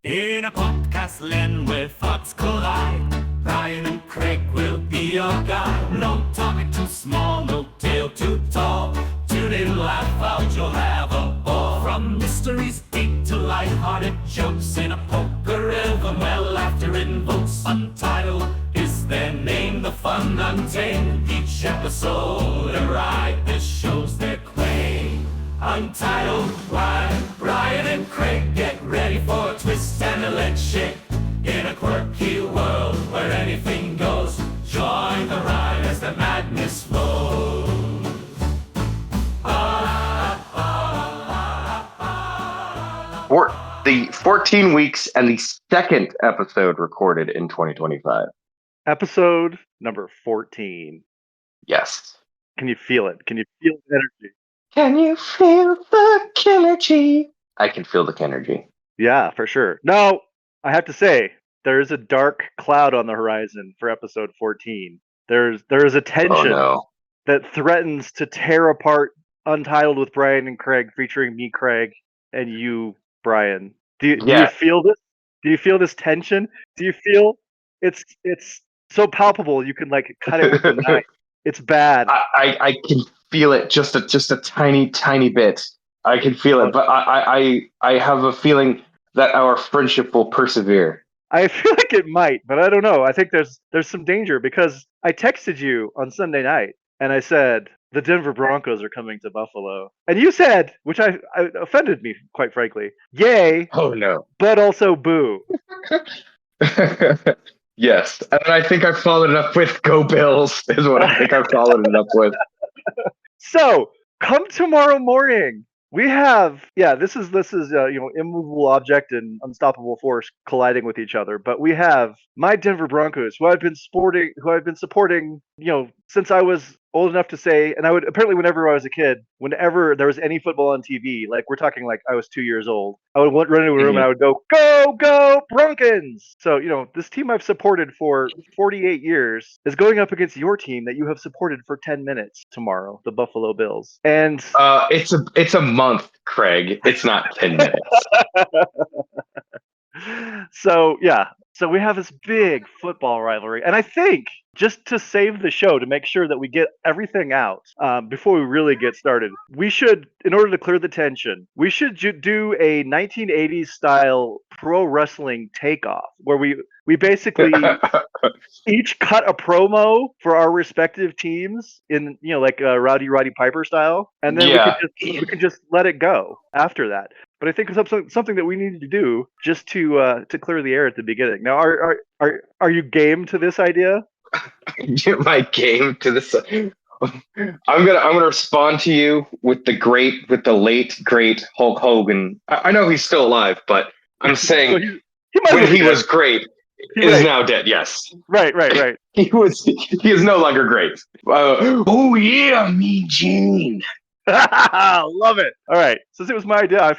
In a podcast land where thoughts collide, Brian and Craig will be your guide. No topic too small, no tale too tall. Tune in, laugh out, you'll have a ball. From mysteries deep to light-hearted jokes in a poker rhythm where laughter invokes. Untitled is their name, the fun untamed. Each episode a ride, this shows their claim. Untitled, Brian and Craig, get ready for a twist and a leg shake. In a quirky world where anything goes, join the ride as the madness flows. For the 14 weeks and the second episode recorded in 2025. Episode number 14. Yes. Can you feel it? Can you feel the energy? Can you feel the energy? I can feel the energy. Yeah, for sure. Now, I have to say, there is a dark cloud on the horizon for episode 14. There is a tension that threatens to tear apart Untitled with Brian and Craig, featuring me, Craig, and you, Brian. Do you feel this? Do you feel this tension? Do you feel it's so palpable you can like cut it with a knife? It's bad. I can feel it just a tiny bit. I can feel it, but I have a feeling that our friendship will persevere. I feel like it might, but I don't know. I think there's some danger because I texted you on Sunday night and I said the Denver Broncos are coming to Buffalo, and you said, which I offended me quite frankly, yay! Oh no! But also boo. Yes, and I think I followed it up with "Go Bills" is what I think I followed it up with. So come tomorrow morning. We have this is immovable object and unstoppable force colliding with each other. But we have my Denver Broncos, who I've been supporting, since I was old enough to say, and I would apparently whenever I was a kid, whenever there was any football on TV, like we're talking like I was 2 years old, I would run into a room and I would go, go Broncos! So, this team I've supported for 48 years is going up against your team that you have supported for 10 minutes tomorrow, the Buffalo Bills. And it's a month, Craig. It's not 10 minutes. So we have this big football rivalry, and I think just to save the show, to make sure that we get everything out before we really get started, we should, in order to clear the tension, we should do a 1980s style pro wrestling takeoff where we basically each cut a promo for our respective teams in like Rowdy Roddy Piper style, and then we can just let it go after that. But I think it's something that we need to do just to clear the air at the beginning. Now, are you game to this idea? Get my game to this. I'm gonna respond to you with the late great Hulk Hogan. I know he's still alive, but I'm saying he was great. He is now dead. Yes. Right. He is no longer great. Oh yeah, me Gene. Love it. All right. Since it was my idea,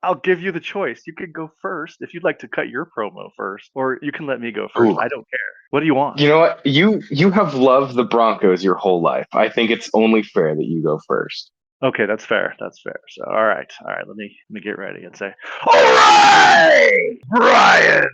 I'll give you the choice. You can go first if you'd like to cut your promo first, or you can let me go first. Ooh. I don't care. What do you want? You know what? You have loved the Broncos your whole life. I think it's only fair that you go first. Okay, that's fair. So, all right. Let me get ready and say, all right, Brian.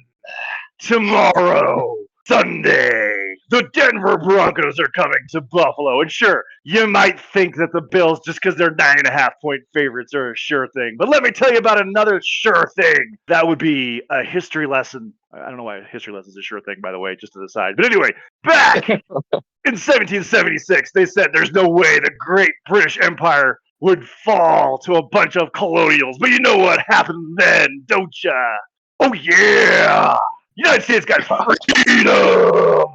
Tomorrow, Sunday, the Denver Broncos are coming to Buffalo. And sure, you might think that the Bills, just because they're 9.5-point favorites, are a sure thing. But let me tell you about another sure thing. That would be a history lesson. I don't know why a history lesson is a sure thing, by the way, just to the side. But anyway, back in 1776, they said there's no way the great British Empire would fall to a bunch of colonials. But you know what happened then, don't ya? Oh, yeah! United States got freedom!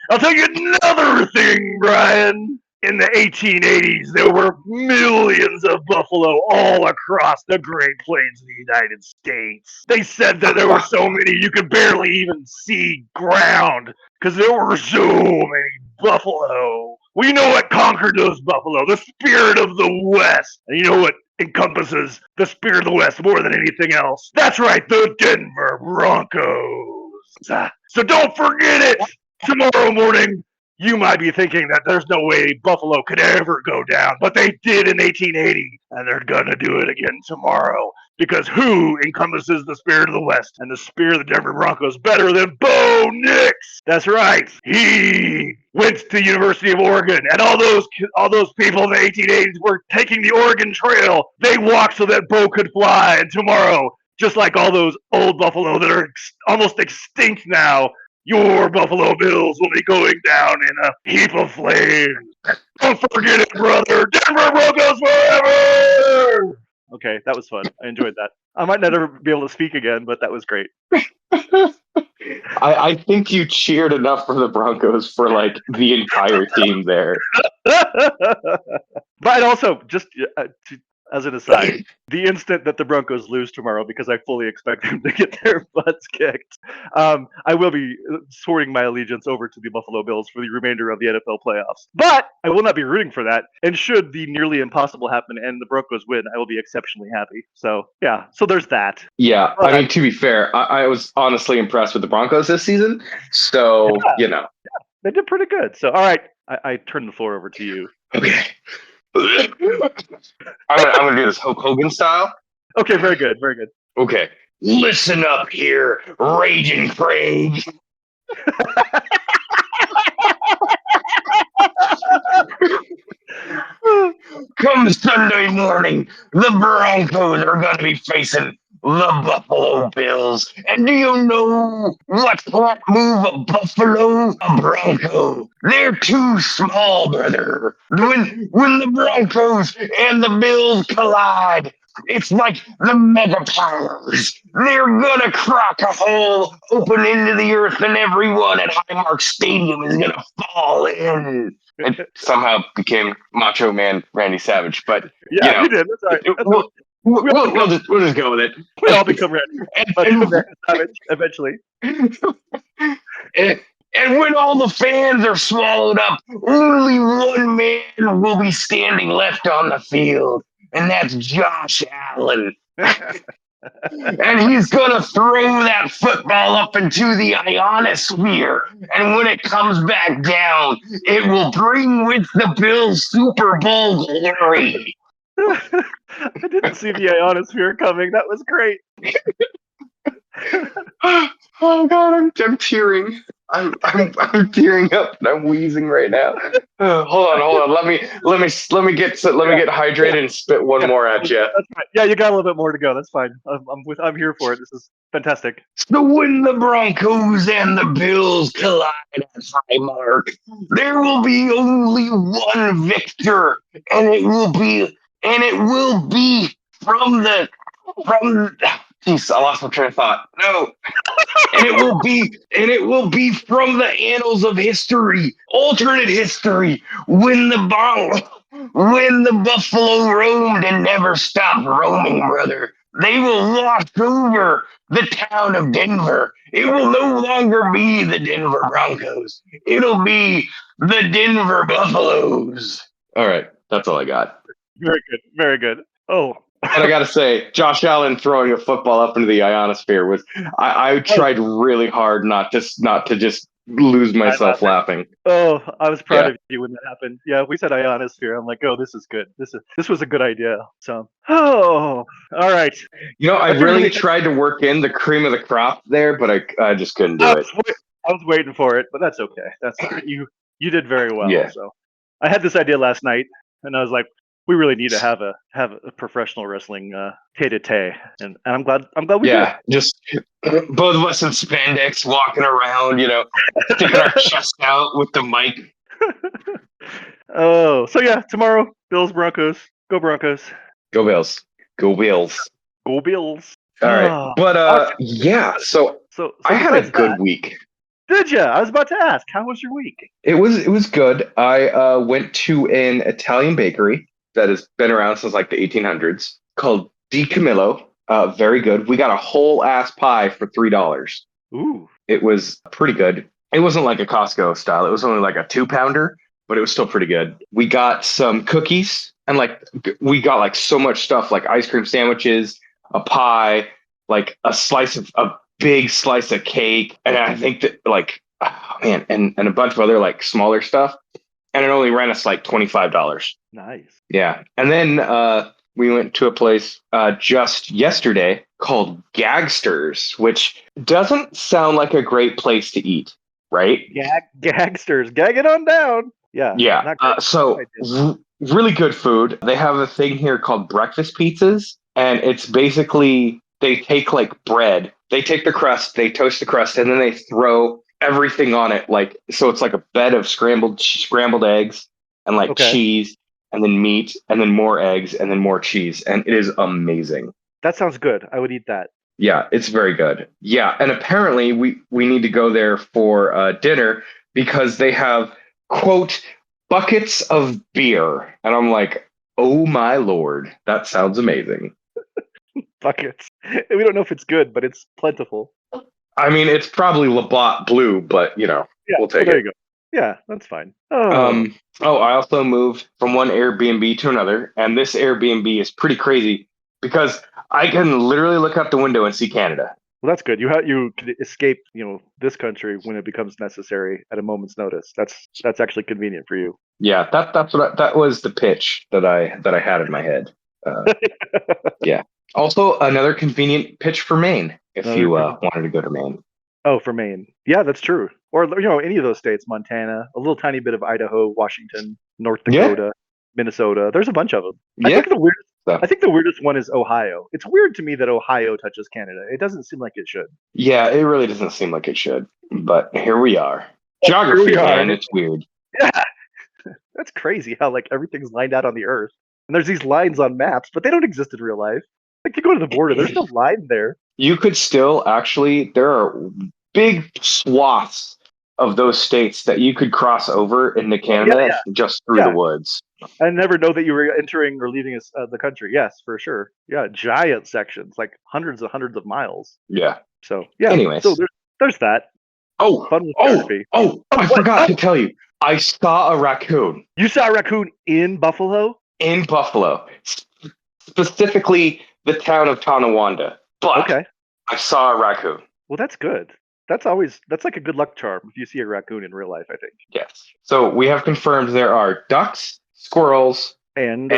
I'll tell you another thing, Brian. In the 1880s, there were millions of buffalo all across the Great Plains of the United States. They said that there were so many you could barely even see ground because there were so many buffalo. Well, you know what conquered those buffalo? The spirit of the West. And you know what encompasses the spirit of the West more than anything else? That's right, the Denver Broncos. So don't forget it! Tomorrow morning, you might be thinking that there's no way Buffalo could ever go down, but they did in 1880, and they're gonna do it again tomorrow. Because who encompasses the spirit of the West and the spirit of the Denver Broncos better than Bo Nix? That's right. He went to the University of Oregon, and all those people in the 1880s were taking the Oregon Trail. They walked so that Bo could fly, and tomorrow, just like all those old Buffalo that are almost extinct now, your Buffalo Bills will be going down in a heap of flames. Don't forget it, brother. Denver Broncos forever! Okay, that was fun. I enjoyed that. I might not ever be able to speak again, but that was great. I think you cheered enough for the Broncos for like the entire team there. But also, just as an aside, the instant that the Broncos lose tomorrow, because I fully expect them to get their butts kicked, I will be swording my allegiance over to the Buffalo Bills for the remainder of the NFL playoffs. But I will not be rooting for that. And should the nearly impossible happen and the Broncos win, I will be exceptionally happy. So, yeah. So there's that. Yeah, I mean, to be fair, I was honestly impressed with the Broncos this season. So, They did pretty good. So, all right. I turn the floor over to you. Okay. I'm gonna do this Hulk Hogan style. Okay, very good, very good. Okay. Listen up here, Raging Craig. Come Sunday morning, the Broncos are going to be facing the Buffalo Bills. And do you know what can't move a Buffalo? A Bronco. They're too small, brother. When the Broncos and the Bills collide, it's like the mega powers. They're gonna crack a hole open into the earth, and everyone at Highmark Stadium is gonna fall in. It somehow became Macho Man Randy Savage, but yeah, you did. That's all right. We'll just go with it. We all become Randy Savage eventually. And when all the fans are swallowed up, only one man will be standing left on the field. And that's Josh Allen. And he's going to throw that football up into the ionosphere. And when it comes back down, it will bring with the Bills Super Bowl glory. I didn't see the ionosphere coming. That was great. Oh God, I'm tearing. I'm tearing up and I'm wheezing right now. Hold on. Let me get hydrated and spit one more at you. That's right. Yeah, you got a little bit more to go. That's fine. I'm here for it. This is fantastic. So when the Broncos and the Bills collide at Highmark, there will be only one victor, and it will be from. Jeez, I lost my train of thought. No. And it will be from the annals of history, alternate history, when the buffalo roamed and never stopped roaming, brother. They will wash over the town of Denver. It will no longer be the Denver Broncos. It'll be the Denver Buffaloes. All right, that's all I got. Very good. Very good. Oh. And I gotta say, Josh Allen throwing a football up into the ionosphere was. I tried really hard not to just lose myself laughing. Oh, I was proud of you when that happened. Yeah, we said ionosphere. I'm like, oh, this is good. This was a good idea. So, all right. You know, I really tried to work in the cream of the crop there, but I just couldn't do it. I was waiting for it, but that's okay. That's all right. You did very well. Yeah. So, I had this idea last night, and I was like, we really need to have a professional wrestling tete-a-tete, and I'm glad we did. Yeah, just both of us in spandex walking around, sticking our chest out with the mic. Oh, so yeah, tomorrow, Bills Broncos, go Broncos, go Bills, go Bills, go Bills. All right, but yeah, so I had a good week. Did you? I was about to ask, how was your week? It was good. I went to an Italian bakery that has been around since like the 1800s called Di Camillo. Very good. We got a whole ass pie for $3. Ooh. It was pretty good. It wasn't like a Costco style. It was only like a 2-pounder, but it was still pretty good. We got some cookies and we got so much stuff, like ice cream sandwiches, a pie, like a big slice of cake. And I think that and a bunch of other smaller stuff. And it only ran us $25. Nice. Yeah. And then we went to a place just yesterday called Gagsters, which doesn't sound like a great place to eat, right? Gagsters, gag it on down. Yeah. Yeah. Not great. So really good food. They have a thing here called breakfast pizzas, and it's basically they take like bread, they take the crust, they toast the crust, and then they throw everything on it. Like so, it's like a bed of scrambled eggs and like Okay. cheese, and then meat, and then more eggs, and then more cheese, and it is amazing. That sounds good. I would eat that. Yeah, it's very good. Yeah, and apparently we need to go there for dinner because they have quote buckets of beer, and I'm like, oh my lord, that sounds amazing. Buckets. We don't know if it's good, but it's plentiful. I mean, it's probably Labatt Blue, but you know, Yeah. we'll take there it. you go. Yeah, that's fine. Oh. I also moved from one Airbnb to another, and this Airbnb is pretty crazy because I can literally look out the window and see Canada. Well, that's good. You could escape, this country when it becomes necessary at a moment's notice. That's actually convenient for you. Yeah, that was the pitch that I had in my head. Yeah. Also, another convenient pitch for Maine if Another you con- wanted to go to Maine. Oh, for Maine. Yeah, that's true. Or any of those states, Montana, a little tiny bit of Idaho, Washington, North Yeah. Dakota, Minnesota. There's a bunch of them. Yeah. So, I think the weirdest one is Ohio. It's weird to me that Ohio touches Canada. It doesn't seem like it should. yeah, it really doesn't seem like it should, but here we are. Here Geography, we are. man, it's weird. Yeah. That's crazy how like everything's lined out on the earth. And there's these lines on maps, but they don't exist in real life. Like you go to the border, there's no line there. You could still actually there are big swaths of those states that you could cross over into Canada just through the woods. I never know that you were entering or leaving the country. Yes, for sure. Yeah, giant sections, like hundreds of miles. Yeah. So yeah. Anyways. So there's that. Oh, Fun with geography. I forgot to tell you. I saw a raccoon You saw a raccoon in Buffalo? in Buffalo, specifically the town of Tonawanda. But Okay. I saw a raccoon. Well, that's good. That's like a good luck charm if you see a raccoon in real life, I think. Yes. So we have confirmed there are ducks, squirrels, And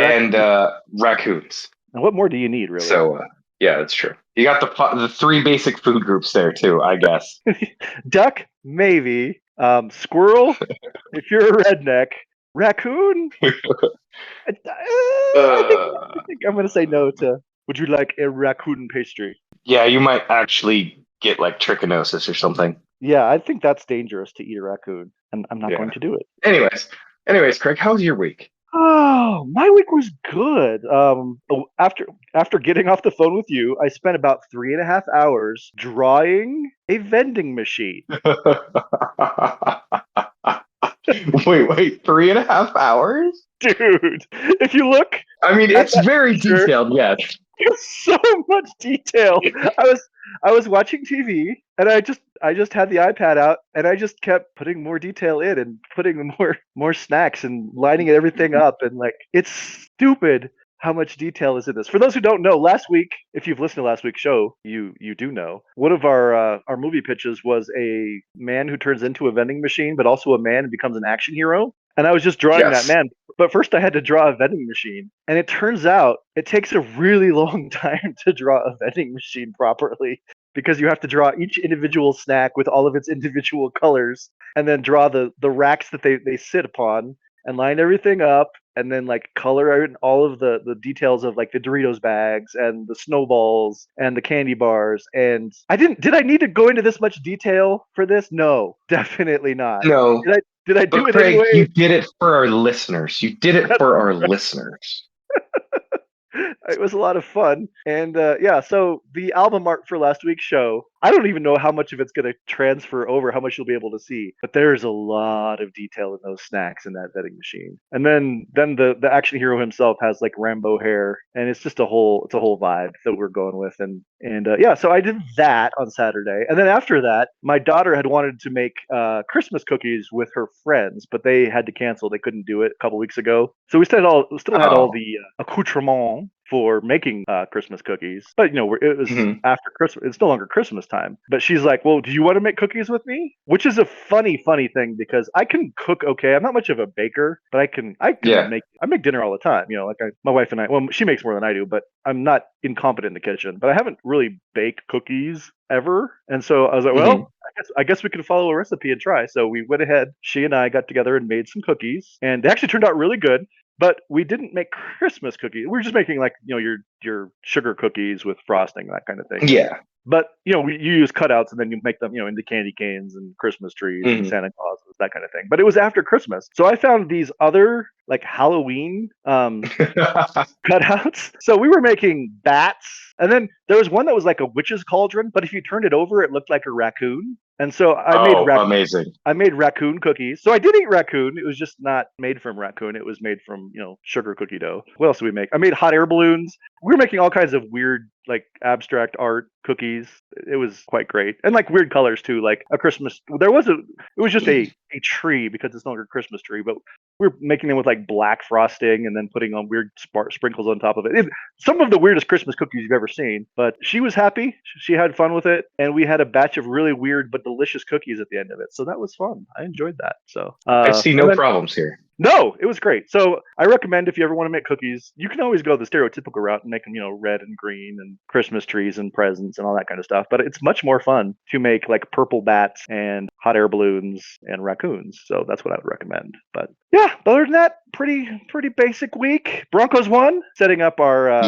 raccoons. and what more do you need, really? So yeah, that's true. You got the three basic food groups there too, I guess. Duck, maybe. Squirrel, if you're a redneck. Raccoon? I think I'm going to say no to. Would you like a raccoon pastry? Yeah, you might actually get like trichinosis or something. Yeah, I think that's dangerous to eat a raccoon, and I'm not Yeah. going to do it. Anyways, Craig, how was your week? Oh, my week was good. After getting off the phone with you, I spent about 3.5 hours drawing a vending machine. Wait, 3.5 hours? Dude, if you look, I mean, it's very picture. detailed, yes. there's so much detail. I was watching TV and I just had the iPad out and I just kept putting more detail in and putting more snacks and lining everything up, and like it's stupid how much detail is in this. For those who don't know, last week, if you've listened to last week's show, you do know one of our movie pitches was a man who turns into a vending machine, but also a man who becomes an action hero. And I was just drawing Yes. that man. But first I had to draw a vending machine. And it turns out it takes a really long time to draw a vending machine properly, because you have to draw each individual snack with all of its individual colors, and then draw the racks that they sit upon, and line everything up, and then like color in all of the details of like the Doritos bags and the snowballs and the candy bars. And did I need to go into this much detail for this? No, definitely not. No. Did I do But it Craig, anyway? you did it for our listeners. You did it for our listeners. It was a lot of fun. And yeah, so the album art for last week's show, I don't even know how much of it's going to transfer over, how much you'll be able to see, but there's a lot of detail in those snacks in that vending machine. And then the action hero himself has like Rambo hair, and it's just a whole vibe that we're going with. And yeah, so I did that on Saturday. And then after that, my daughter had wanted to make Christmas cookies with her friends, but they had to cancel. They couldn't do it a couple weeks ago. So we still had all the accoutrement for making Christmas cookies. But it was Mhm. after Christmas. It's no longer Christmas time. But she's like, "Well, do you want to make cookies with me?" Which is a funny thing because I can cook okay. I'm not much of a baker, but I can Yeah. make dinner all the time. Like my wife and I. Well, she makes more than I do, but I'm not incompetent in the kitchen. But I haven't really baked cookies ever. And so I was like, well, Mhm. I guess we could follow a recipe and try. So we went ahead. She and I got together and made some cookies, and they actually turned out really good. But we didn't make Christmas cookies. We were just making like your sugar cookies with frosting, that kind of thing. Yeah. But you use cutouts and then you make them into candy canes and Christmas trees and Mhm. Santa Clauses, that kind of thing. But it was after Christmas, so I found these other like Halloween cutouts. So we were making bats, and then there was one that was like a witch's cauldron, but if you turned it over, it looked like a raccoon. And so Oh, amazing. I made raccoon cookies. So I did eat raccoon. It was just not made from raccoon. It was made from, sugar cookie dough. What else did we make? I made hot air balloons. We were making all kinds of weird, like abstract art cookies. It was quite great. And like weird colors too, like a Christmas. It was just a tree because it's no longer a Christmas tree, but we were making them with like black frosting and then putting on weird sprinkles on top of it. Some of the weirdest Christmas cookies you've ever seen, but she was happy. She had fun with it. And we had a batch of really weird but delicious cookies at the end of it. So that was fun. I enjoyed that. So I see no problems here. no, it was great. So I recommend if you ever want to make cookies, you can always go the stereotypical route and make them, red and green and Christmas trees and presents and all that kind of stuff. But it's much more fun to make like purple bats and hot air balloons and raccoons. So that's what I would recommend. But yeah, other than that, pretty basic week. Broncos won, setting up our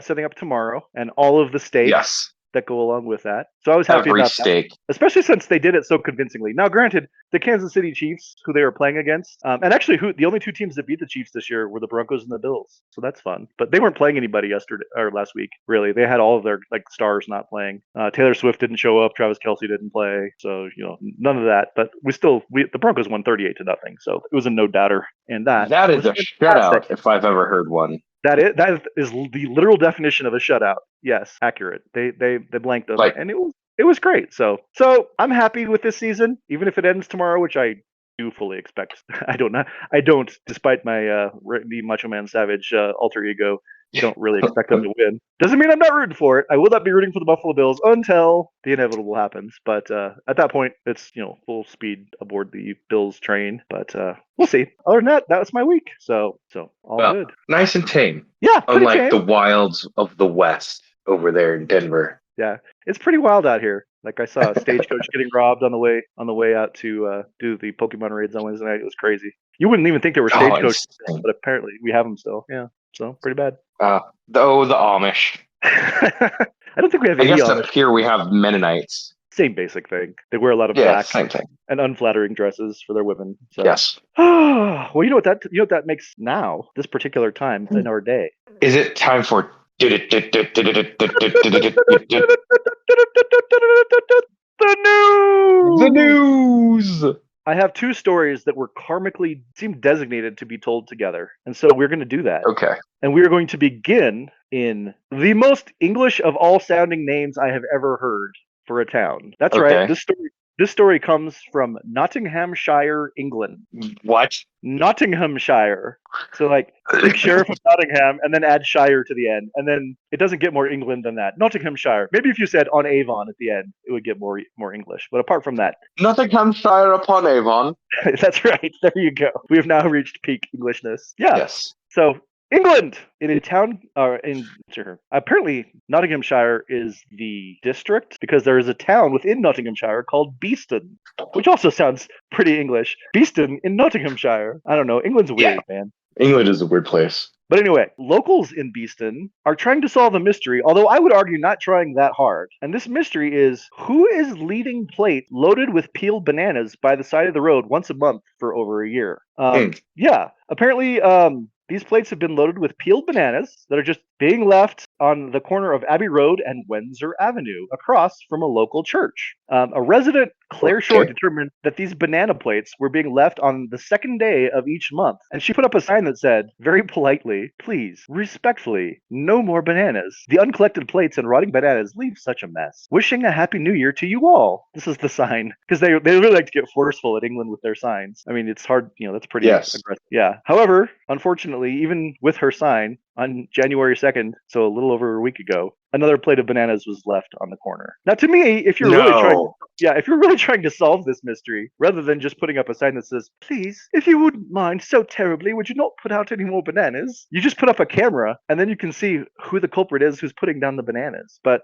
setting up tomorrow and all of the stakes. Yes. That go along with that. So I was happy Every about steak. that, especially since they did it so convincingly. Now, granted, the Kansas City Chiefs, who they were playing against, and actually the only two teams that beat the Chiefs this year were the Broncos and the Bills. So that's fun. But they weren't playing anybody yesterday or last week, really. They had all of their like stars not playing. Taylor Swift didn't show up. Travis Kelce didn't play. So, none of that. But the Broncos won 38-0. So it was a no doubter. And that is a shutout if I've ever heard one. That is the literal definition of a shutout. Yes, accurate. They blanked them, and it was great. So I'm happy with this season, even if it ends tomorrow, which I do fully expect. I don't, despite my the Macho Man Savage alter ego. Don't really expect them to win. Doesn't mean I'm not rooting for it. I will not be rooting for the Buffalo Bills until the inevitable happens. But at that point, it's full speed aboard the Bills train. But we'll see. Other than that was my week. So all good. Nice and tame. Yeah, unlike tame. the wilds of the West over there in Denver. Yeah, it's pretty wild out here. Like I saw a stagecoach getting robbed on the way out to do the Pokemon raids on Wednesday night. It was crazy. You wouldn't even think there were stagecoaches, but apparently we have them still. Yeah, so pretty bad. The Amish. I don't think we have any Amish. Up here we have Mennonites. Same basic thing. They wear a lot of black same thing. And unflattering dresses for their women. So. Yes. Well, you know what that makes now, this particular time in our day. Is it time for the news? The news! I have two stories that were karmically seemed designated to be told together. And so we're going to do that. Okay. And we are going to begin in the most English of all sounding names I have ever heard for a town. That's right. This story comes from Nottinghamshire, England. What? Nottinghamshire. So like big sheriff of Nottingham and then add Shire to the end. And then it doesn't get more England than that. Nottinghamshire. Maybe if you said on Avon at the end, it would get more English. But apart from that. Nottinghamshire upon Avon. That's right. There you go. We have now reached peak Englishness. Yeah. Yes. So England, in a town, apparently Nottinghamshire is the district because there is a town within Nottinghamshire called Beeston, which also sounds pretty English. Beeston in Nottinghamshire. I don't know. England's weird, man. England is a weird place. But anyway, locals in Beeston are trying to solve a mystery, although I would argue not trying that hard. And this mystery is, who is leaving plates loaded with peeled bananas by the side of the road once a month for over a year? Yeah, apparently these plates have been loaded with peeled bananas that are just being left on the corner of Abbey Road and Windsor Avenue across from a local church. A resident, Claire Short, determined that these banana plates were being left on the second day of each month. And she put up a sign that said, very politely, please, respectfully, no more bananas. The uncollected plates and rotting bananas leave such a mess. Wishing a happy new year to you all. This is the sign. Because they really like to get forceful at England with their signs. I mean, it's hard, that's pretty aggressive. Yeah. However, unfortunately, even with her sign, on January 2nd, so a little over a week ago, another plate of bananas was left on the corner. Now, to me, if you're really trying to solve this mystery, rather than just putting up a sign that says, "Please, if you wouldn't mind so terribly, would you not put out any more bananas?" You just put up a camera, and then you can see who the culprit is who's putting down the bananas. But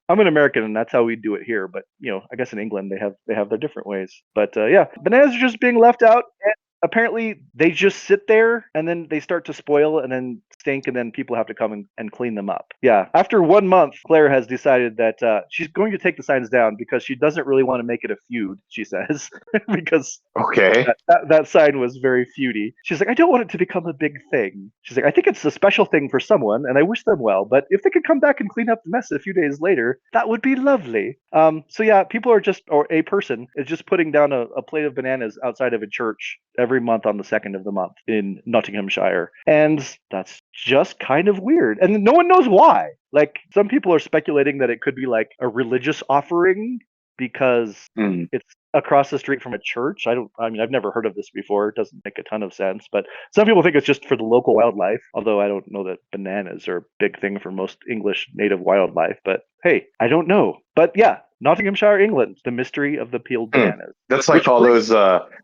I'm an American, and that's how we do it here. But I guess in England they have their different ways. But bananas are just being left out. And apparently they just sit there and then they start to spoil and then stink, and then people have to come and clean them up. Yeah. After 1 month, Claire has decided that she's going to take the signs down because she doesn't really want to make it a feud, she says, because that sign was very feudy. She's like, I don't want it to become a big thing. She's like, I think it's a special thing for someone and I wish them well, but if they could come back and clean up the mess a few days later, that would be lovely. So yeah, people are just, or a person is just putting down a plate of bananas outside of a church every month on the 2nd of the month in Nottinghamshire. And that's just kind of weird. And no one knows why. Like, some people are speculating that it could be like a religious offering because it's across the street from a church. I've never heard of this before. It doesn't make a ton of sense, but some people think it's just for the local wildlife, although I don't know that bananas are a big thing for most English native wildlife, but hey, I don't know. But yeah, Nottinghamshire, England, the mystery of the peeled bananas. That's like all those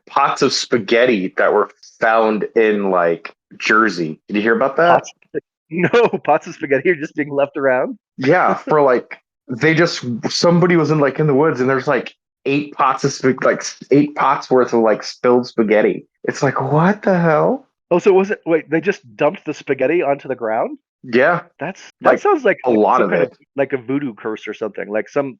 pots of spaghetti that were found in like Jersey. Did you hear about that? No, pots of spaghetti are just being left around. Yeah, for like somebody was in the woods and there's like 8 pots worth of like spilled spaghetti. It's like, what the hell? Oh, so they just dumped the spaghetti onto the ground? Yeah. That sounds like a lot of it. Like a voodoo curse or something. Like some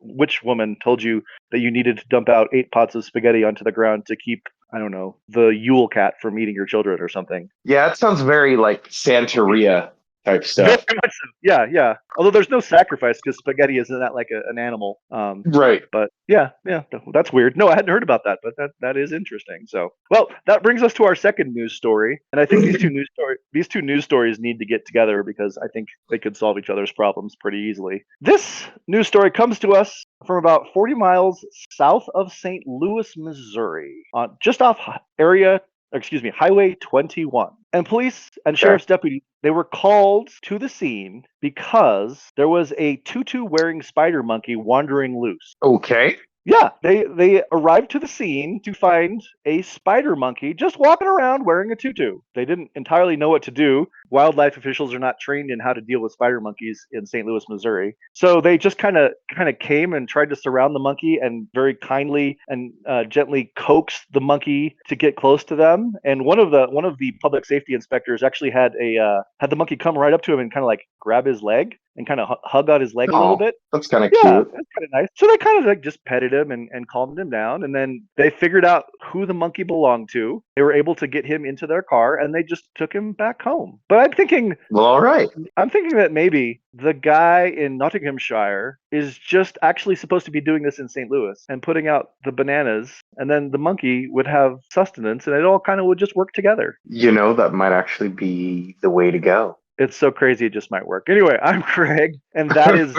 witch woman told you that you needed to dump out 8 pots of spaghetti onto the ground to keep, I don't know, the Yule cat from eating your children or something. Yeah, it sounds very like Santeria type stuff. Yeah. Although there's no sacrifice because spaghetti isn't that like an animal. Right. But yeah, that's weird. No, I hadn't heard about that, but that is interesting. So, well, that brings us to our second news story, and I think these two news stories need to get together because I think they could solve each other's problems pretty easily. This news story comes to us from about 40 miles south of St. Louis, Missouri, just off Highway 21. And police and sheriff's deputies, they were called to the scene because there was a tutu wearing spider monkey wandering loose. Okay. Yeah, they arrived to the scene to find a spider monkey just walking around wearing a tutu. They didn't entirely know what to do. Wildlife officials are not trained in how to deal with spider monkeys in St. Louis, Missouri. So they just kind of came and tried to surround the monkey and very kindly and gently coaxed the monkey to get close to them. And one of the public safety inspectors actually had the monkey come right up to him and kind of like grab his leg and kind of hug on his leg a little bit. That's kind of cute. That's kind of nice. So they kind of like just petted him and calmed him down. And then they figured out who the monkey belonged to. They were able to get him into their car and they just took him back home. But I'm thinking, well, all right. I'm thinking that maybe the guy in Nottinghamshire is just actually supposed to be doing this in St. Louis and putting out the bananas, and then the monkey would have sustenance and it all kind of would just work together. That might actually be the way to go. It's so crazy it just might work. Anyway, I'm Craig, and that is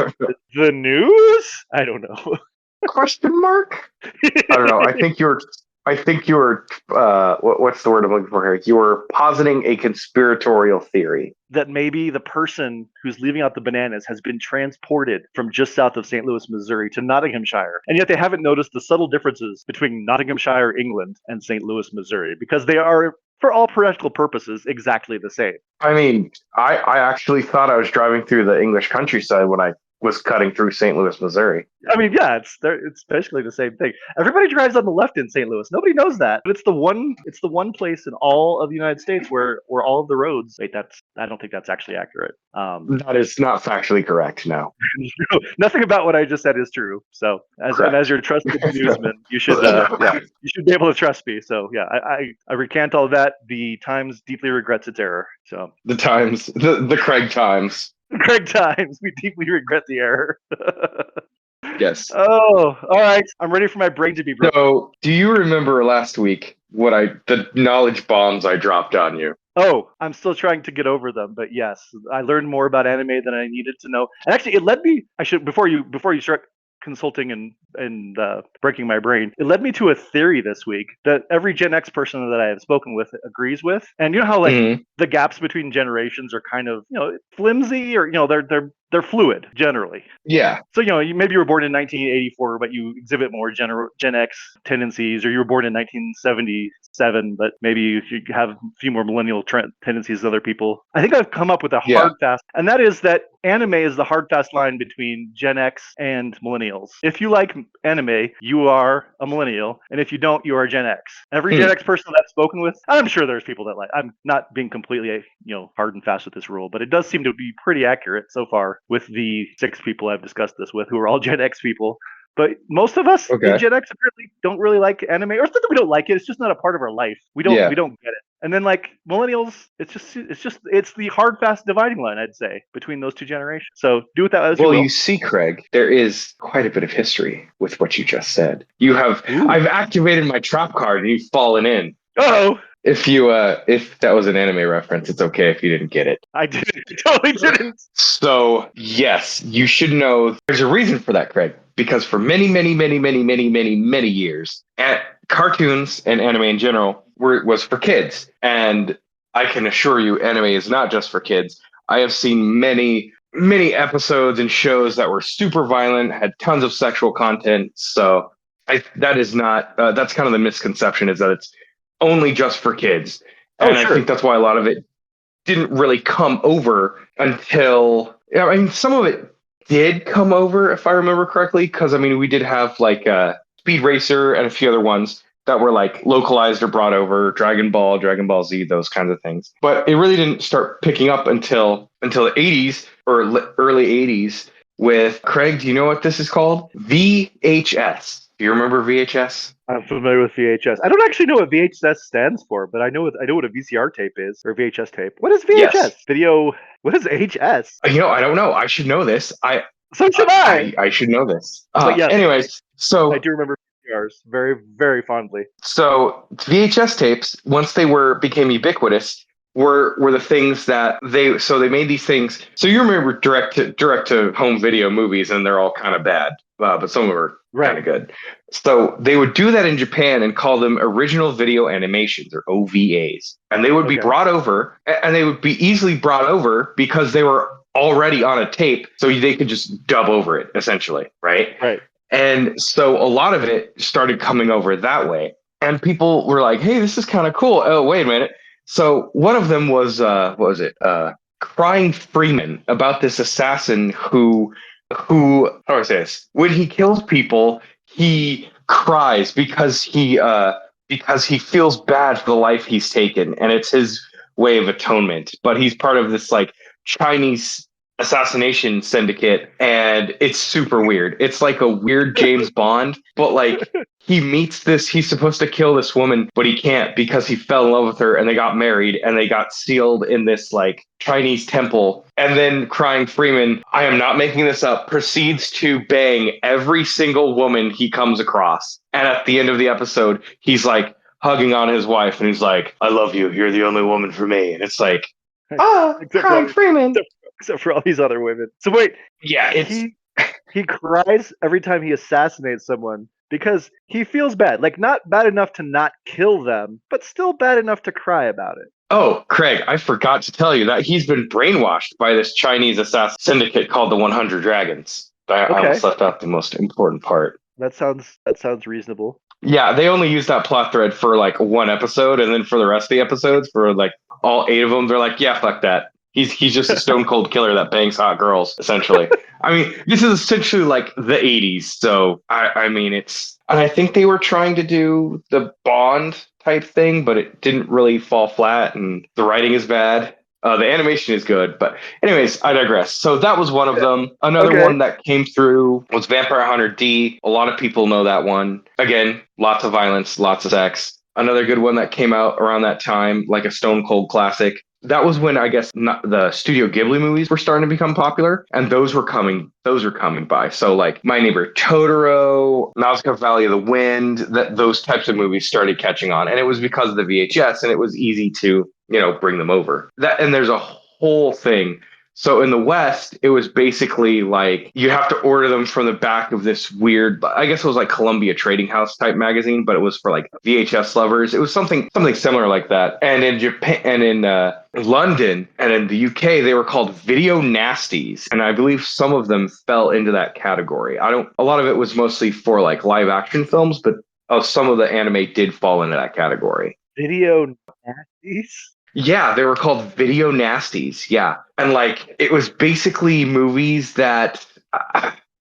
the news? I don't know. Question mark? I don't know. I think you're what's the word I'm looking for here? You were positing a conspiratorial theory. That maybe the person who's leaving out the bananas has been transported from just south of St. Louis, Missouri to Nottinghamshire. And yet they haven't noticed the subtle differences between Nottinghamshire, England, and St. Louis, Missouri, because they are, for all practical purposes, exactly the same. I mean, I actually thought I was driving through the English countryside when I was cutting through St. Louis, Missouri. I mean, yeah, it's basically the same thing. Everybody drives on the left in St. Louis. Nobody knows that, but it's the one place in all of the United States where all of the roads. Wait, I don't think that's actually accurate. That is not factually correct. No. No, nothing about what I just said is true. So, as your trusted newsman, you should you should be able to trust me. So, yeah, I recant all that. The Times deeply regrets its error. So the Times, the Craig Times. Craig Times, we deeply regret the error. Yes. Oh, all right. I'm ready for my brain to be broken. So, do you remember last week the knowledge bombs I dropped on you? Oh, I'm still trying to get over them, but yes, I learned more about anime than I needed to know. And actually, it led me. Before you start consulting and and breaking my brain. It led me to a theory this week that every Gen X person that I have spoken with agrees with. And you know how like Mhm. the gaps between generations are kind of flimsy, or they're fluid generally. Yeah. So maybe you were born in 1984, but you exhibit more Gen X tendencies, or you were born in 1977, but maybe you have a few more millennial tendencies than other people. I think I've come up with a Yeah. hard fast, and that is that anime is the hard fast line between Gen X and millennials. If you like anime, you are a millennial, and if you don't, you are Gen X. Every Gen X person that I've spoken with, I'm sure there's people that like. I'm not being completely hard and fast with this rule, but it does seem to be pretty accurate so far with the 6 people I've discussed this with, who are all Gen X people. But most of us Okay. in Gen X apparently don't really like anime, or it's not that we don't like it. It's just not a part of our life. We don't get it. And then like millennials, it's the hard fast dividing line, I'd say, between those two generations. So do with that as you Well, will. you see, Craig, there is quite a bit of history with what you just said. Ooh. I've activated my trap card and you've fallen in. Oh, If that was an anime reference, it's okay if you didn't get it. I didn't. Totally didn't. So yes, you should know there's a reason for that, Craig. Because for many, many, many, many, many, many, many years, cartoons and anime in general was for kids. And I can assure you, anime is not just for kids. I have seen many, many episodes and shows that were super violent, had tons of sexual content. So that is not. That's kind of the misconception, is that it's only just for kids. And sure. I think that's why a lot of it didn't really come over until, I mean, some of it did come over, if I remember correctly, because I mean, we did have like Speed Racer and a few other ones that were like localized or brought over, Dragon Ball, Dragon Ball Z, those kinds of things. But it really didn't start picking up until the 80s or early 80s with, Craig, do you know what this is called? VHS. Do you remember VHS? I'm familiar with VHS. I don't actually know what VHS stands for, but I know what a VCR tape is, or VHS tape. What is VHS? Yes. Video. What is HS? I don't know. I should know this. So should I. I should know this. But yes, anyways, so I do remember VCRs very, very fondly. So VHS tapes, once they became ubiquitous, were the things that they made these things. So you remember direct to home video movies, and they're all kind of bad, but some of them are kind of good. So they would do that in Japan and call them original video animations, or OVAs, and they would be brought over, and they would be easily brought over because they were already on a tape, so they could just dub over it, essentially, right? Right. And so a lot of it started coming over that way. And people were like, hey, this is kind of cool. Oh, wait a minute. So one of them was, what was it? Crying Freeman, about this assassin who, how do I say this? When he kills people, he cries because he feels bad for the life he's taken. And it's his way of atonement. But he's part of this like Chinese assassination syndicate, and it's super weird. It's like a weird James Bond, but like he's supposed to kill this woman, but he can't because he fell in love with her, and they got married, and they got sealed in this like Chinese temple. And then Crying Freeman, I am not making this up, proceeds to bang every single woman he comes across. And at the end of the episode, he's like hugging on his wife, and he's like, I love you, you're the only woman for me. And it's like, Crying Freeman. Except for all these other women. So wait, yeah, he cries every time he assassinates someone because he feels bad. Like, not bad enough to not kill them, but still bad enough to cry about it. Oh, Craig, I forgot to tell you that he's been brainwashed by this Chinese assassin syndicate called the 100 Dragons. I almost left out the most important part. That sounds reasonable. Yeah, they only use that plot thread for like one episode, and then for the rest of the episodes, for like all 8 of them, they're like, yeah, fuck that. He's just a stone cold killer that bangs hot girls, essentially. I mean, this is essentially like the 80s. So, I mean, and I think they were trying to do the Bond type thing, but it didn't really fall flat, and the writing is bad. The animation is good, but anyways, I digress. So that was one of them. Another one that came through was Vampire Hunter D. A lot of people know that one. Again, lots of violence, lots of sex. Another good one that came out around that time, like a stone cold classic. That was when I guess the Studio Ghibli movies were starting to become popular, and those were coming by. So like My Neighbor Totoro, Nausicaa Valley of the Wind, those types of movies started catching on, and it was because of the VHS, and it was easy to bring them over. And there's a whole thing. So in the West, it was basically like you have to order them from the back of this weird, I guess it was like Columbia Trading House type magazine, but it was for like VHS lovers. It was something similar like that. And in Japan and in London and in the UK, they were called Video Nasties, and I believe some of them fell into that category. A lot of it was mostly for like live action films, but some of the anime did fall into that category. Video nasties? Yeah, they were called Video Nasties. Yeah. And like it was basically movies that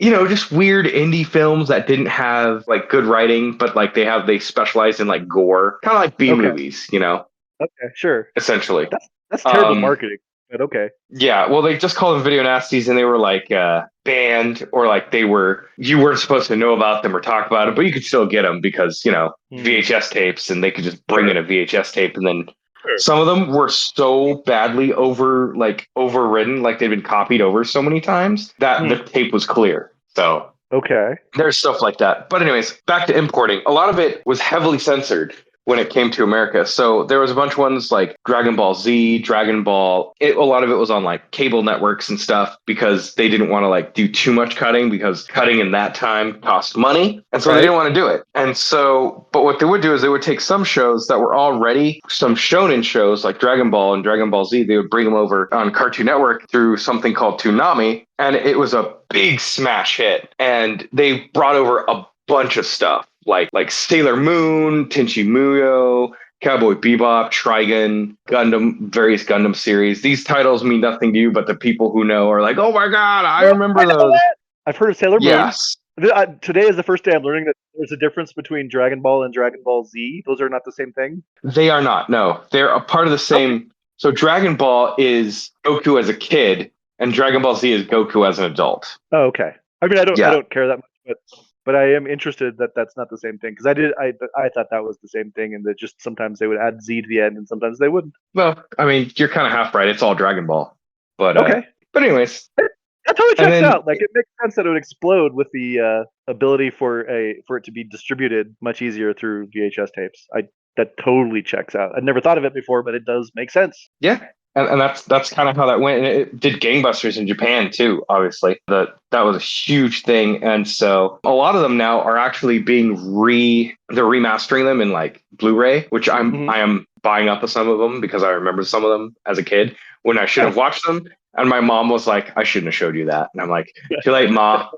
just weird indie films that didn't have like good writing, but like they specialized in like gore, kind of like B movies, Okay, sure. essentially. That's terrible marketing, but okay. Yeah, well, they just called them Video Nasties, and they were like banned, or like you weren't supposed to know about them or talk about them, but you could still get them because VHS tapes, and they could just bring in a VHS tape, and then some of them were so badly overridden, like they'd been copied over so many times that the tape was clear. So okay, there's stuff like that. But anyways, back to importing. A lot of it was heavily censored when it came to America. So there was a bunch of ones like Dragon Ball Z, Dragon Ball. A lot of it was on like cable networks and stuff because they didn't want to like do too much cutting because cutting in that time cost money. And so they didn't want to do it. And so, but what they would do is they would take some shows that were already some shonen shows like Dragon Ball and Dragon Ball Z. They would bring them over on Cartoon Network through something called Toonami. And it was a big smash hit. And they brought over a bunch of stuff like Sailor Moon, Tenchi Muyo, Cowboy Bebop, Trigun, Gundam, various Gundam series. These titles mean nothing to you, but the people who know are like, oh my God, I remember those. I've heard of Sailor Moon. Yes. Today is the first day I'm learning that there's a difference between Dragon Ball and Dragon Ball Z. Those are not the same thing? They are not, no. They're a part of the same. Okay. So Dragon Ball is Goku as a kid, and Dragon Ball Z is Goku as an adult. Oh, okay. I mean, I don't care that much, but I am interested that that's not the same thing because I thought that was the same thing, and that just sometimes they would add Z to the end and sometimes they wouldn't. Well, I mean, you're kind of half right. It's all Dragon Ball, but okay. But anyways, that totally checks out. Like it makes sense that it would explode with the ability for it to be distributed much easier through VHS tapes. That totally checks out. I'd never thought of it before, but it does make sense. Yeah. And that's kind of how that went. And it did gangbusters in Japan too, obviously. That was a huge thing. And so a lot of them now are actually being they're remastering them in like Blu-ray, which I am buying up some of them because I remember some of them as a kid when I should have watched them. And my mom was like, I shouldn't have showed you that. And I'm like, too late, Ma.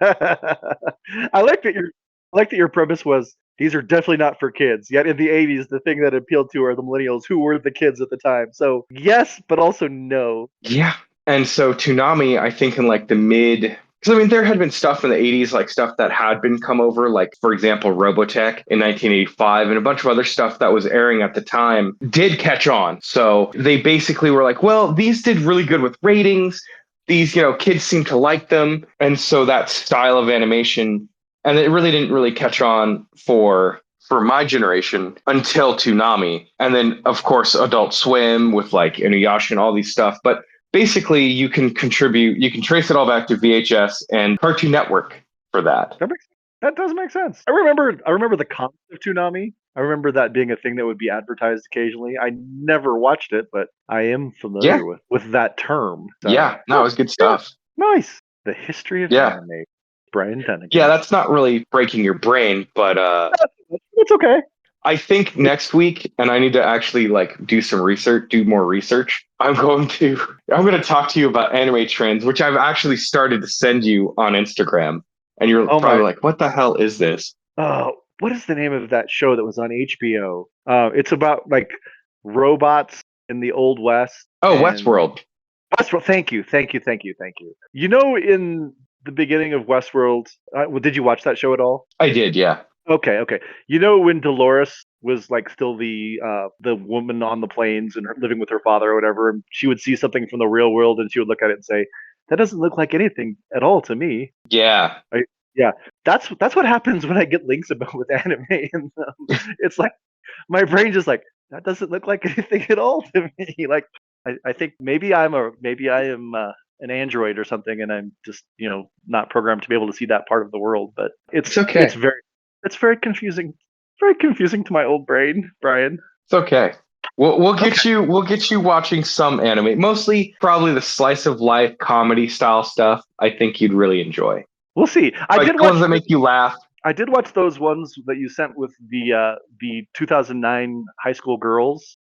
I like that your premise was these are definitely not for kids. Yet in the 80s, the thing that appealed to are the millennials who were the kids at the time. So yes, but also no. Yeah. And so Toonami, I think in like the because I mean, there had been stuff in the 80s, like stuff that had been come over, like, for example, Robotech in 1985 and a bunch of other stuff that was airing at the time did catch on. So they basically were like, well, these did really good with ratings. These, kids seem to like them. And so that style of animation, and it really didn't really catch on for my generation until Toonami. And then, of course, Adult Swim with like Inuyasha and all these stuff. But basically, you can trace it all back to VHS and Cartoon Network for that. That does make sense. I remember the concept of Toonami. I remember that being a thing that would be advertised occasionally. I never watched it, but I am familiar with that term. So. Yeah, no, it was good stuff. Nice. The history of anime. Brian Dunnigan. Yeah, that's not really breaking your brain, but it's okay. I think next week, and I need to actually like do more research. I'm going to talk to you about anime trends, which I've actually started to send you on Instagram, and you're probably like, "What the hell is this?" What is the name of that show that was on HBO? It's about like robots in the Old West. Oh, Westworld. Westworld. Thank you. In the beginning of Westworld, did you watch that show at all? I did, yeah. Okay. When Dolores was like still the woman on the plains and living with her father or whatever, and she would see something from the real world and she would look at it and say, "That doesn't look like anything at all to me." Yeah. Yeah. That's what happens when I get links with anime, and it's like my brain just like, that doesn't look like anything at all to me. Like I think maybe I am an android or something, and I'm just not programmed to be able to see that part of the world. But it's okay. It's very confusing. Very confusing to my old brain, Brian. It's okay. We'll get you watching some anime, mostly probably the slice of life comedy style stuff. I think you'd really enjoy. We'll see. Like the ones that make you laugh. I did watch those ones that you sent with the 2009 high school girls,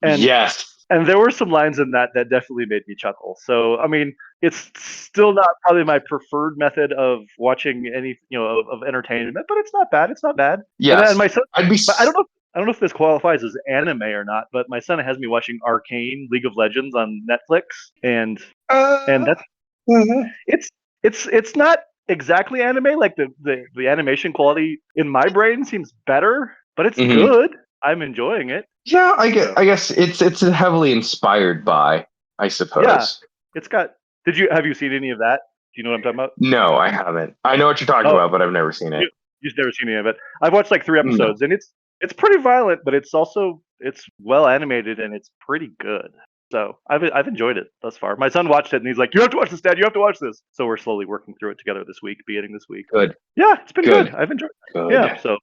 and Yes. and there were some lines in that definitely made me chuckle. So I mean, it's still not probably my preferred method of watching any of entertainment, but it's not bad. It's not bad. Yes. And my son, I'd be. but I don't know if this qualifies as anime or not, but my son has me watching Arcane League of Legends on Netflix, and that's it's not exactly anime. Like the animation quality in my brain seems better, but it's Mhm. good. I'm enjoying it. Yeah, I guess it's heavily inspired by, I suppose. Yeah. It's got. Have you seen any of that? Do you know what I'm talking about? No, I haven't. I know what you're talking about, but I've never seen it. You've never seen any of it. I've watched like 3 No. episodes, and it's pretty violent, but it's well animated and it's pretty good. So I've enjoyed it thus far. My son watched it and he's like, "You have to watch this, Dad. You have to watch this." So we're slowly working through it together this week, beginning this week. Good. Yeah, it's been Good. good. I've enjoyed it. Good. Yeah, so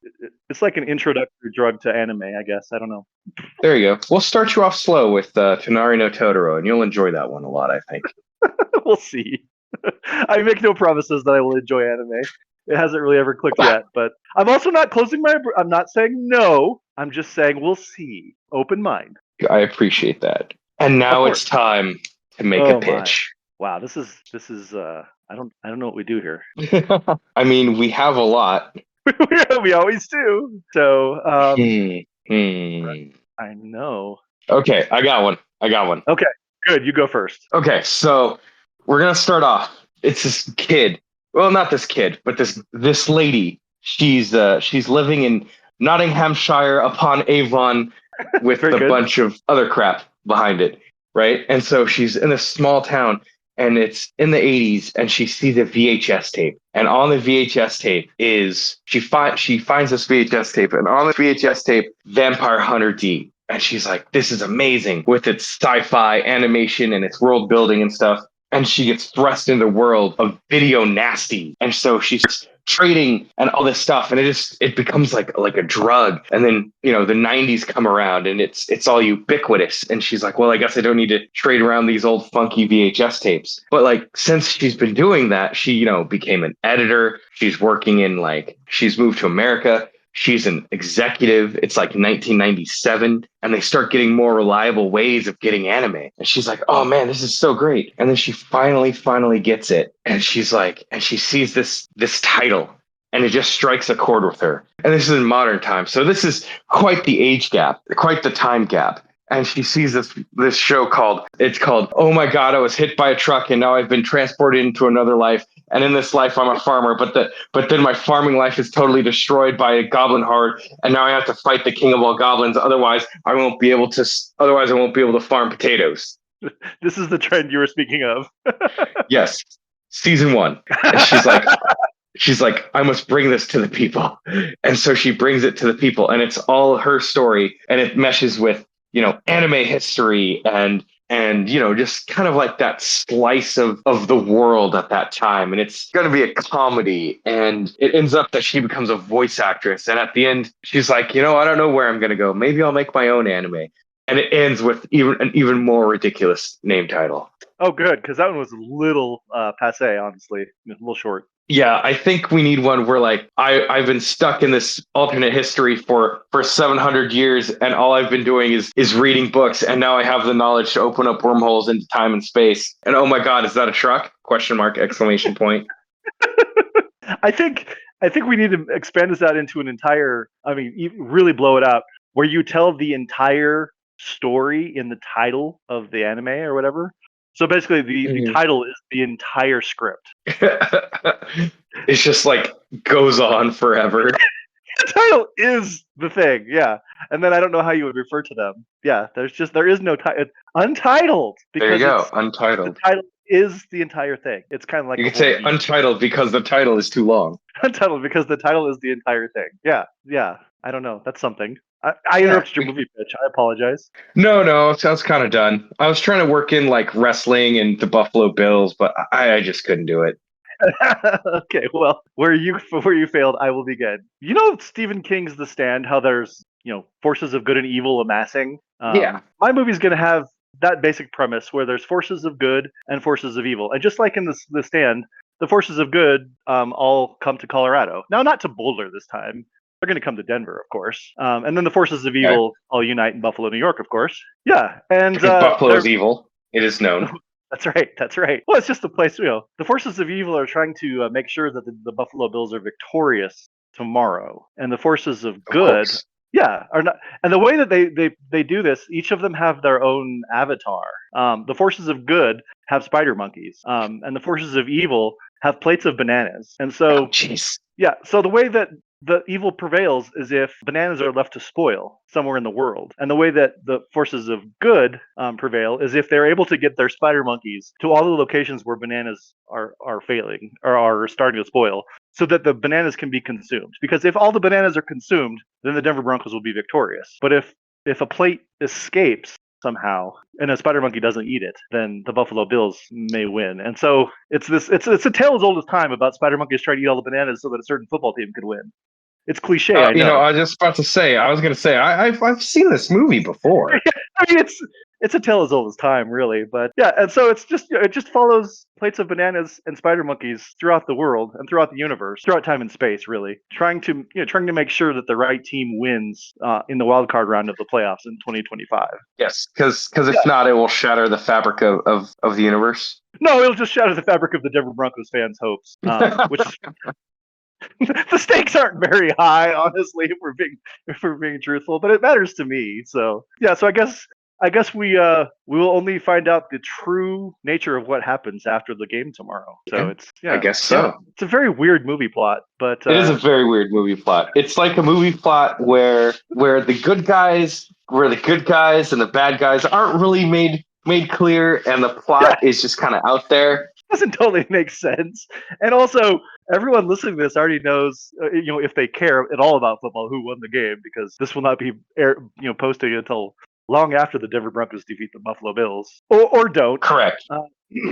it's like an introductory drug to anime, I guess. I don't know. There you go. We'll start you off slow with Tonari no Totoro, and you'll enjoy that one a lot, I think. We'll see. I make no promises that I will enjoy anime. It hasn't really ever clicked yet, but I'm also not closing I'm not saying no. I'm just saying we'll see. Open mind. I appreciate that. And now it's time to make a pitch. Wow, this is I don't know what we do here. I mean, we have a lot. We always do. So I know. Okay, I got one. Okay, good. You go first. Okay, so we're gonna start off. It's this kid. Well, not this kid, but this lady. She's living in Nottinghamshire upon Avon with a bunch of other crap behind it, right? And so she's in a small town, and it's in the 80s, and she sees a VHS tape, and on the VHS tape is she finds this VHS tape, and on the VHS tape, Vampire Hunter D. And she's like, this is amazing with its sci-fi animation and its world building and stuff. And she gets thrust into the world of video nasty. And so she's trading and all this stuff. And it becomes like a drug. And then, the 90s come around and it's all ubiquitous. And she's like, well, I guess I don't need to trade around these old funky VHS tapes. But like, since she's been doing that, she, became an editor. She's working she's moved to America. She's an executive. It's like 1997, and they start getting more reliable ways of getting anime. And she's like, oh man, this is so great. And then she finally gets it. And she's like, and she sees this title, and it just strikes a chord with her. And this is in modern times. So this is quite the age gap, quite the time gap. And she sees this show called, oh my God, I was hit by a truck and now I've been transported into another life. And in this life, I'm a farmer, but then my farming life is totally destroyed by a goblin horde. And now I have to fight the king of all goblins. Otherwise, I won't be able to farm potatoes. This is the trend you were speaking of. Yes. Season 1. And she's like, I must bring this to the people. And so she brings it to the people, and it's all her story, and it meshes with, anime history and just kind of like that slice of the world at that time. And it's going to be a comedy, and it ends up that she becomes a voice actress. And at the end, she's like, I don't know where I'm going to go. Maybe I'll make my own anime. And it ends with an even more ridiculous name title. Oh, good, because that one was a little passe, honestly, a little short. Yeah, I think we need one where I've been stuck in this alternate history for 700 years, and all I've been doing is reading books, and now I have the knowledge to open up wormholes into time and space. And oh my God, is that a truck? ? Exclamation point. I think we need to expand this out into an entire. I mean, really blow it out, where you tell the entire story in the title of the anime or whatever. So basically, the title is the entire script. It's just goes on forever. The title is the thing, yeah. And then I don't know how you would refer to them. Yeah, there is no title. Untitled. There you go, Untitled. The title is the entire thing. It's kind of like you could say Untitled because the title is too long. Untitled because the title is the entire thing. Yeah. I don't know. That's something. I interrupted your movie pitch. I apologize. No, it sounds kind of done. I was trying to work in wrestling and the Buffalo Bills, but I just couldn't do it. Okay, well, where you failed, I will begin. Stephen King's The Stand, how there's forces of good and evil amassing. Yeah. My movie's going to have that basic premise where there's forces of good and forces of evil. And just like in the Stand, the forces of good all come to Colorado. Now, not to Boulder this time. They're going to come to Denver, of course. And then the forces of evil all unite in Buffalo, New York, of course. Yeah. And Buffalo's evil. It is known. That's right. That's right. Well, it's just a place, the forces of evil are trying to make sure that the Buffalo Bills are victorious tomorrow. And the forces of good, are not. And the way that they do this, each of them have their own avatar. The forces of good have spider monkeys, and the forces of evil have plates of bananas. And so, so the way that the evil prevails is if bananas are left to spoil somewhere in the world. And the way that the forces of good prevail is if they're able to get their spider monkeys to all the locations where bananas are failing or are starting to spoil, so that the bananas can be consumed. Because if all the bananas are consumed, then the Denver Broncos will be victorious. But if a plate escapes somehow and a spider monkey doesn't eat it, then the Buffalo Bills may win. And so it's a tale as old as time about spider monkeys trying to eat all the bananas so that a certain football team could win. It's cliche, I know. I was just about to say. I was going to say I've seen this movie before. I mean, it's a tale as old as time, really. But yeah, and so it just follows plates of bananas and spider monkeys throughout the world and throughout the universe, throughout time and space, really, trying to make sure that the right team wins in the wild card round of the playoffs in 2025. Yes, because if not, it will shatter the fabric of the universe. No, it'll just shatter the fabric of the Denver Broncos fans' hopes, which. The stakes aren't very high, honestly, if we're being truthful, but it matters to me. So yeah, so I guess we will only find out the true nature of what happens after the game tomorrow. So I guess so. It's a very weird movie plot, but it is a very weird movie plot. It's like a movie plot where the good guys and the bad guys aren't really made clear, and the plot is just kind of out there. Doesn't totally make sense. And also, everyone listening to this already knows, if they care at all about football, who won the game, because this will not be posted until long after the Denver Broncos defeat the Buffalo Bills, or don't. Correct.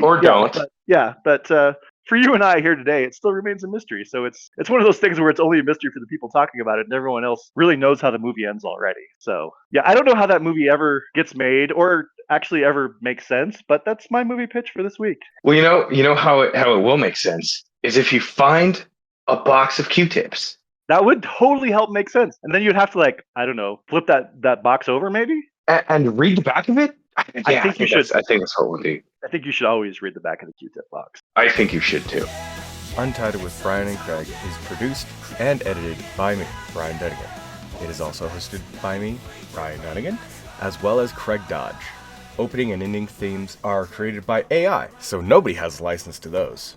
Or don't. But for you and I here today, it still remains a mystery. So it's one of those things where it's only a mystery for the people talking about it, and everyone else really knows how the movie ends already. So yeah, I don't know how that movie ever gets made or actually ever makes sense, but that's my movie pitch for this week. Well, you know how it will make sense is if you find a box of Q-tips. That would totally help make sense. And then you'd have to flip that box over maybe and read the back of it. I think you should. I think that's what we'll do. I think you should always read the back of the Q-tip box. I think you should too. Untitled with Brian and Craig is produced and edited by me, Brian Dunnigan. It is also hosted by me, Brian Dunnigan, as well as Craig Dodge. Opening and ending themes are created by AI, so nobody has a license to those.